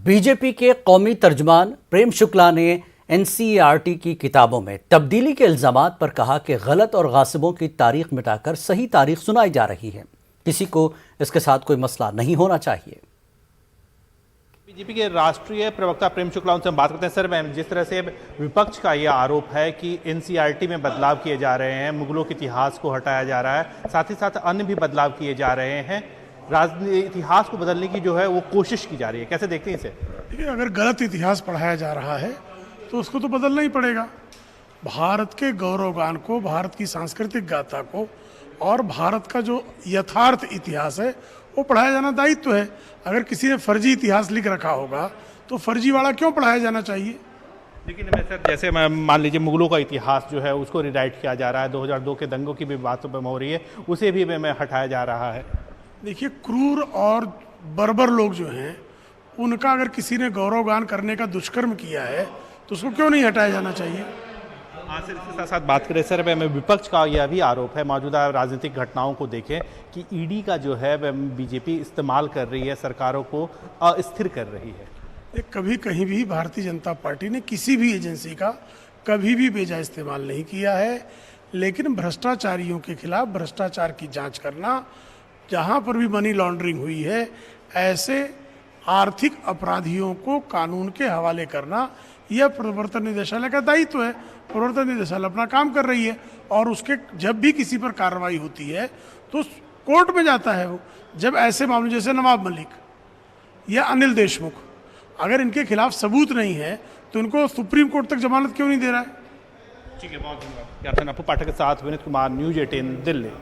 BJP के कौमी तर्जुमान प्रेम शुक्ला ने एनसीईआरटी की किताबों में तब्दीली के इल्जामात पर कहा कि गलत और गासिबों की तारीख मिटाकर सही तारीख सुनाई जा रही है। किसी को इसके साथ कोई मसला नहीं होना चाहिए। बीजेपी के राष्ट्रीय प्रवक्ता प्रेम शुक्ला उनसे हम बात करते हैं। सर, जिस तरह से विपक्ष का यह आरोप है कि एनसीईआरटी में बदलाव किए जा रहे हैं, मुगलों के इतिहास को हटाया जा रहा है, साथ ही साथ अन्य भी बदलाव किए जा रहे हैं, राजनीतिक इतिहास को बदलने की जो है वो कोशिश की जा रही है, कैसे देखते हैं इसे? देखिए, अगर गलत इतिहास पढ़ाया जा रहा है तो उसको तो बदलना ही पड़ेगा। भारत के गौरवगान को, भारत की सांस्कृतिक गाथा को और भारत का जो यथार्थ इतिहास है वो पढ़ाया जाना दायित्व है। अगर किसी ने फर्जी इतिहास लिख रखा होगा तो फर्जीवाड़ा क्यों पढ़ाया जाना चाहिए? लेकिन मैं सर, जैसे मैं मान लीजिए मुगलों का इतिहास जो है उसको रिराइट किया जा रहा है, 2002 के दंगों की भी बात हो रही है, उसे भी में हटाया जा रहा है। देखिए, क्रूर और बर्बर लोग जो हैं उनका अगर किसी ने गौरवगान करने का दुष्कर्म किया है तो उसको क्यों नहीं हटाया जाना चाहिए? हाँ सर, इसके साथ साथ बात करें सर, मैं विपक्ष का यह भी आरोप है, मौजूदा राजनीतिक घटनाओं को देखें कि ईडी का जो है बीजेपी इस्तेमाल कर रही है, सरकारों को अस्थिर कर रही है। कभी कहीं भी भारतीय जनता पार्टी ने किसी भी एजेंसी का कभी भी बेजा इस्तेमाल नहीं किया है, लेकिन भ्रष्टाचारियों के खिलाफ भ्रष्टाचार की जांच करना, जहां पर भी मनी लॉन्ड्रिंग हुई है ऐसे आर्थिक अपराधियों को कानून के हवाले करना, यह प्रवर्तन निदेशालय का दायित्व है। प्रवर्तन निदेशालय अपना काम कर रही है और उसके जब भी किसी पर कार्रवाई होती है तो कोर्ट में जाता है वो। जब ऐसे मामले जैसे नवाब मलिक या अनिल देशमुख, अगर इनके खिलाफ सबूत नहीं है तो इनको सुप्रीम कोर्ट तक जमानत क्यों नहीं दे रहा है? ठीक है, बहुत धन्यवाद। कैप्टन अपू पाठक के साथ विनीत कुमार, न्यूज़ 18 दिल्ली।